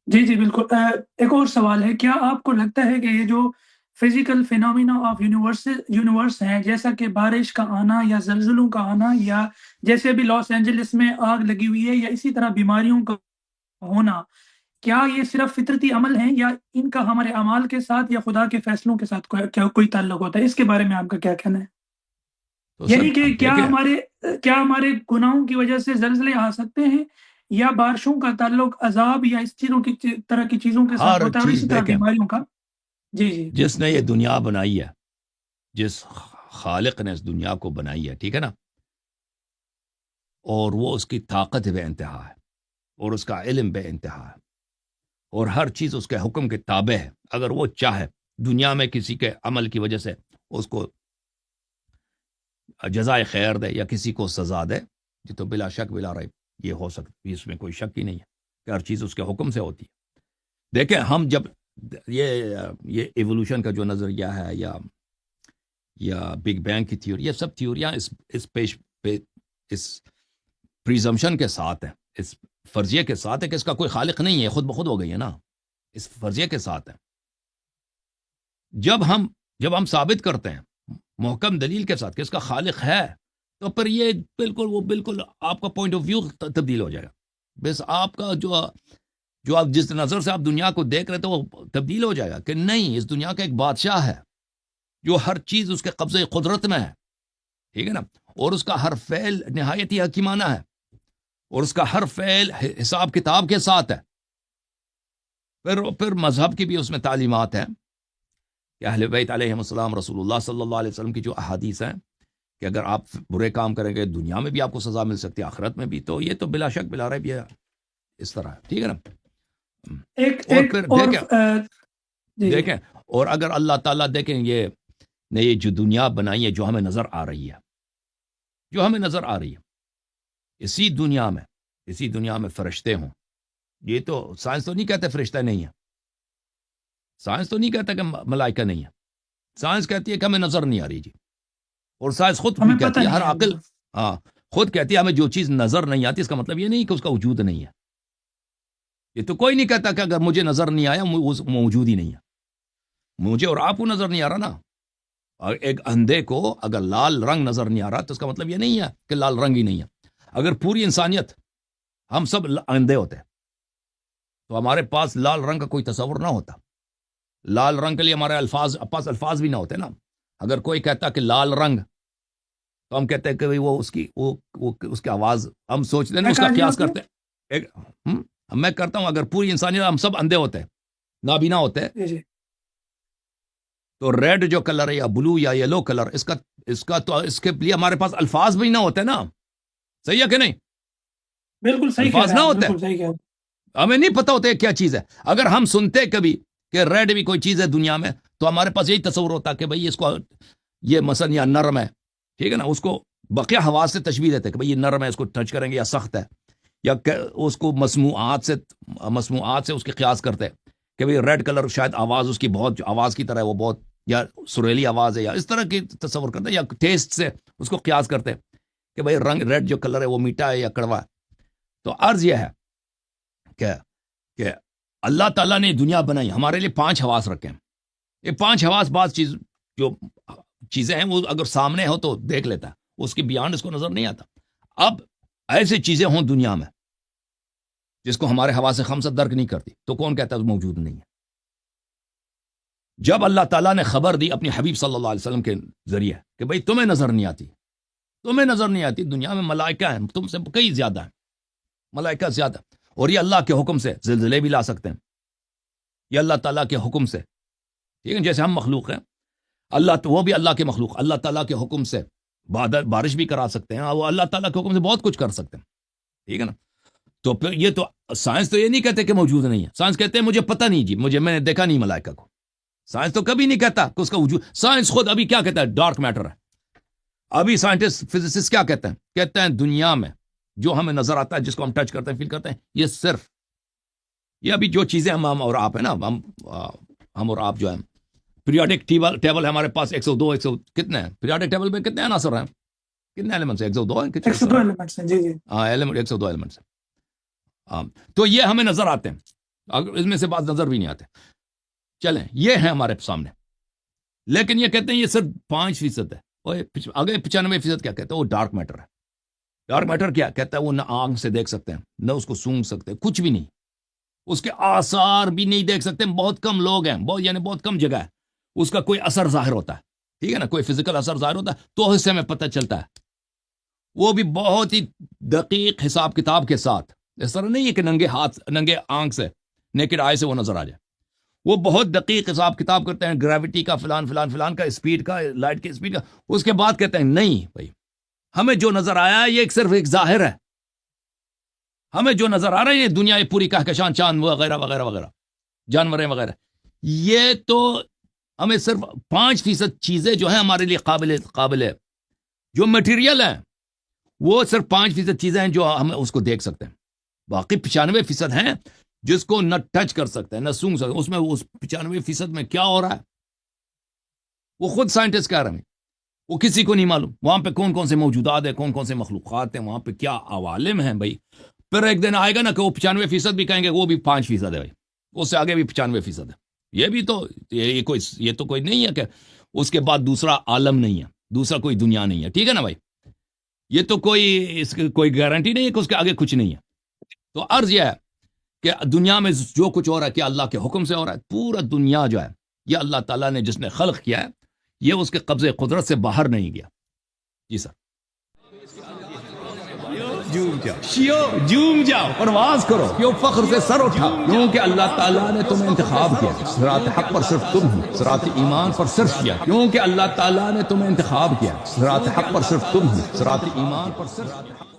جی جی بالکل، ایک اور سوال ہے، کیا آپ کو لگتا ہے کہ یہ جو فزیکل فینومینا آف یونیورس ہیں، جیسا کہ بارش کا آنا یا زلزلوں کا آنا، یا جیسے ابھی لاس اینجلس میں آگ لگی ہوئی ہے، یا اسی طرح بیماریوں کا ہونا، کیا یہ صرف فطرتی عمل ہیں، یا ان کا ہمارے اعمال کے ساتھ یا خدا کے فیصلوں کے ساتھ کیا کوئی تعلق ہوتا ہے؟ اس کے بارے میں آپ کا کیا کہنا ہے؟ تو سر یعنی کہ اب دیکھیں، کیا ہمارے گناہوں کی وجہ سے زلزلے آ سکتے ہیں، یا بارشوں کا تعلق عذاب یا اس چیزوں کی طرح کی چیزوں کے ساتھ ہر ہوتا ہے، اور چیز اسی طرح دیکھیں، بیماریوں کا؟ جی جی جس نے یہ دنیا بنائی ہے، جس خالق نے اس دنیا کو بنائی ہے، ٹھیک ہے نا، اور وہ اس کی طاقت بے انتہا ہے، اور اس کا علم بے انتہا ہے، اور ہر چیز اس کے حکم کے تابع ہے۔ اگر وہ چاہے دنیا میں کسی کے عمل کی وجہ سے اس کو جزائے خیر دے یا کسی کو سزا دے، یہ تو بلا شک بلا ریب یہ ہو سکتی، اس میں کوئی شک ہی نہیں ہے کہ ہر چیز اس کے حکم سے ہوتی ہے۔ دیکھیں، ہم جب یہ ایوولوشن کا جو نظریہ ہے، یا بگ بینگ کی تھیوری، یہ سب تھیوریاں اس پریزمپشن کے ساتھ ہے، اس فرضیے کے ساتھ ہے کہ اس کا کوئی خالق نہیں ہے، خود بخود ہو گئی ہے نا، اس فرضیے کے ساتھ ہے۔ جب ہم ثابت کرتے ہیں محکم دلیل کے ساتھ کہ اس کا خالق ہے، تو پھر یہ بالکل آپ کا پوائنٹ آف ویو تبدیل ہو جائے گا۔ بس آپ کا جو آپ جس نظر سے آپ دنیا کو دیکھ رہے تھے وہ تبدیل ہو جائے گا کہ نہیں، اس دنیا کا ایک بادشاہ ہے جو ہر چیز اس کے قبضے قدرت میں ہے، ٹھیک ہے نا، اور اس کا ہر فعل نہایت ہی حکیمانہ ہے، اور اس کا ہر فعل حساب کتاب کے ساتھ ہے۔ پھر مذہب کی بھی اس میں تعلیمات ہیں کہ اہل بیت علیہم السلام، رسول اللہ صلی اللہ علیہ وسلم کی جو احادیث ہیں کہ اگر آپ برے کام کریں گے دنیا میں بھی آپ کو سزا مل سکتی ہے، آخرت میں بھی، تو یہ تو بلا شک بلا ریب یہ اس طرح ہے، ٹھیک ہے نا۔ ایک اور ایک پھر اور دیکھیں جی جی دیکھیں اور اگر اللہ تعالیٰ دیکھیں، یہ جو دنیا بنائی ہے، جو ہمیں نظر آ رہی ہے، اسی دنیا میں فرشتے ہوں۔ یہ تو سائنس تو نہیں کہتے فرشتہ نہیں ہے، سائنس تو نہیں کہتا کہ ملائکہ نہیں ہے، سائنس کہتی ہے کہ ہمیں نظر نہیں آ رہی جی، اور سائنس خود بھی ہمیں پتہ کہتی ہے، ہر نہیں ہے عقل، بالکل۔ ہاں، خود کہتی ہے ہمیں جو چیز نظر نہیں آتی اس کا مطلب یہ نہیں کہ اس کا وجود نہیں ہے۔ یہ تو کوئی نہیں کہتا کہ اگر مجھے نظر نہیں آیا وہ موجود ہی نہیں ہے، مجھے اور آپ کو نظر نہیں آ رہا نا۔ اور ایک اندھے کو اگر لال رنگ نظر نہیں آ رہا تو اس کا مطلب یہ نہیں ہے کہ لال رنگ ہی نہیں ہے۔ اگر پوری انسانیت ہم سب اندھے ہوتے تو ہمارے پاس لال رنگ کا کوئی تصور نہ ہوتا، لال رنگ کے لیے ہمارے پاس الفاظ بھی نہ ہوتے نا۔ اگر کوئی کہتا کہ لال رنگ، تو ہم کہتے ہیں کہ وہ اس کی آواز، ہم سوچتے ہیں نا، کیا اس کا کہا جی قیاس آپ نے؟ کرتے ہیں۔ میں کرتا ہوں، اگر پوری انسانیت ہم سب اندھے ہوتے، نابینا ہوتے، جی جی تو ریڈ جو کلر ہے یا بلو یا یلو کلر، اس کے لیے ہمارے پاس الفاظ بھی نہ ہوتے نا۔ صحیح ہے کہ نہیں؟ بالکل صحیح کہہ الفاظ رہے نہ ہیں آپ، ہوتے، بالکل صحیح کہہ رہے ہیں۔ ہمیں نہیں پتا ہوتا کیا چیز ہے۔ اگر ہم سنتے کبھی کہ ریڈ بھی کوئی چیز ہے دنیا میں، تو ہمارے پاس یہی تصور ہوتا کہ بھئی اس کو، یہ مثلا یا نرم ہے، ٹھیک ہے نا، اس کو بقیہ حواس سے تشبیہ دیتے کہ بھئی یہ نرم ہے، اس کو ٹچ کریں گے، یا سخت ہے، یا اس کو مسموعات سے اس کے قیاس کرتے کہ بھئی ریڈ کلر شاید آواز اس کی بہت، آواز کی طرح ہے وہ بہت، یا سریلی آواز ہے، یا اس طرح کی تصور کرتے، یا ٹیسٹ سے اس کو قیاس کرتے کہ بھئی رنگ ریڈ جو کلر ہے وہ میٹھا ہے یا کڑوا ہے۔ تو عرض یہ ہے کہ اللہ تعالیٰ نے دنیا بنائی، ہمارے لیے 5 حواس رکھے ہیں۔ یہ 5 حواس بعض جو چیزیں ہیں وہ اگر سامنے ہو تو دیکھ لیتا ہے، اس کی بیانڈ اس کو نظر نہیں آتا۔ اب ایسی چیزیں ہوں دنیا میں جس کو ہمارے حواس خمسہ درک نہیں کرتی، تو کون کہتا ہے وہ موجود نہیں ہے؟ جب اللہ تعالیٰ نے خبر دی اپنی حبیب صلی اللہ علیہ وسلم کے ذریعے کہ بھئی تمہیں نظر نہیں آتی، دنیا میں ملائکہ ہیں تم سے کئی زیادہ ہیں، ملائکہ زیادہ، اور یہ اللہ کے حکم سے زلزلے بھی لا سکتے ہیں، یہ اللہ تعالیٰ کے حکم سے، ٹھیک ہے، جیسے ہم مخلوق ہیں، وہ بھی اللہ کے مخلوق، اللہ تعالیٰ کے حکم سے بارش بھی کرا سکتے ہیں، وہ اللہ تعالیٰ کے حکم سے بہت کچھ کر سکتے ہیں، ٹھیک ہے نا۔ تو پھر یہ تو سائنس تو یہ نہیں کہتے کہ موجود نہیں ہے، سائنس کہتے ہیں مجھے پتہ نہیں جی، میں نے دیکھا نہیں ملائکہ کو۔ سائنس تو کبھی نہیں کہتا کہ اس کا وجود، سائنس خود ابھی کیا کہتا ہے؟ ڈارک میٹر ہے۔ ابھی سائنٹسٹ فزسسٹ کیا کہتے ہیں دنیا میں جو ہمیں نظر آتا ہے، جس کو ہم ٹچ کرتے ہیں، فیل کرتے ہیں، یہ ابھی جو چیزیں ہم اور آپ ہیں نا، ہم اور آپ جو ہیں، پیریوڈک ٹیبل ہے ہمارے پاس 102 کتنے ہیں پیریوڈک ٹیبل میں؟ کتنے عناصر ہیں، کتنے ایلیمنٹس ہیں؟ 102 ہیں کچھ اس 102 طرح، ایلیمنٹس ہیں، جی جی۔ ہاں 102 ایلیمنٹس ہیں۔ تو یہ ہمیں نظر آتے ہیں، اس میں سے بات نظر بھی نہیں آتے. چلیں یہ ہے ہمارے سامنے، لیکن یہ کہتے ہیں یہ صرف 5% ہے. آگے 95% کیا کہتے ہیں؟ وہ ڈارک میٹر ہے. ڈارک میٹر کیا کہتا ہے؟ وہ نہ آنکھ سے دیکھ سکتے ہیں، نہ اس کو سونگھ سکتے ہیں، کچھ بھی نہیں، اس کے آثار بھی نہیں دیکھ سکتے. بہت کم لوگ ہیں، یعنی بہت کم جگہ ہے اس کا کوئی اثر ظاہر ہوتا ہے. ٹھیک ہے نا، کوئی فزیکل اثر ظاہر ہوتا ہے تو اس سے ہمیں پتہ چلتا ہے. وہ بھی بہت ہی دقیق حساب کتاب کے ساتھ. اس طرح نہیں ہے کہ ننگے ہاتھ ننگے آنکھ سے نیکڈ آئی سے وہ نظر آ جائے. وہ بہت دقیق حساب کتاب کرتے ہیں، گریوٹی کا فلان فلان فلان کا، اسپیڈ کا، لائٹ کی اسپیڈ کا. اس کے بعد کہتے ہیں نہیں بھائی، ہمیں جو نظر آیا یہ صرف ایک ظاہر ہے. ہمیں جو نظر آ رہا ہے یہ دنیا یہ پوری کہکشان، چاند وغیرہ وغیرہ وغیرہ، جانوریں وغیرہ، یہ تو ہمیں صرف 5% چیزیں جو ہیں ہمارے لیے قابل ہے، جو میٹیریل ہیں وہ صرف 5% چیزیں ہیں جو ہم اس کو دیکھ سکتے ہیں. باقی 95% ہیں جس کو نہ ٹچ کر سکتے ہیں نہ سونگ سکتے ہیں. اس میں اس 95% میں کیا ہو رہا ہے وہ خود سائنٹسٹ کہہ رہے ہیں، وہ کسی کو نہیں معلوم. وہاں پہ کون کون سے موجودات ہیں، کون کون سے مخلوقات ہیں، وہاں پہ کیا عوالم ہیں بھائی. پھر ایک دن آئے گا نا کہ وہ 95% بھی کہیں گے وہ بھی 5% ہے بھائی، اس سے آگے بھی 95% ہے. یہ بھی تو یہ تو کوئی نہیں ہے کہ اس کے بعد دوسرا عالم نہیں ہے، دوسرا کوئی دنیا نہیں ہے. ٹھیک ہے نا بھائی، یہ تو اس کی کوئی گارنٹی نہیں ہے کہ اس کے آگے کچھ نہیں ہے. تو عرض یہ ہے کہ دنیا میں جو کچھ ہو رہا ہے کیا اللہ کے حکم سے ہو رہا ہے. پورا دنیا جو ہے یہ اللہ تعالیٰ نے جس نے خلق کیا ہے، یہ اس کے قبضے قدرت سے باہر نہیں گیا. جی سر، جوم جاؤ، پرواز کرو، کیوں فخر سے سر اٹھا، کیونکہ اللہ تعالیٰ نے تمہیں انتخاب کیا. صراط حق پر صرف تم ہو، صراط ایمان پر صرف کیا، کیونکہ اللہ تعالیٰ نے تمہیں انتخاب کیا. صراط حق پر صرف تم ہو، صراط ایمان پر صرف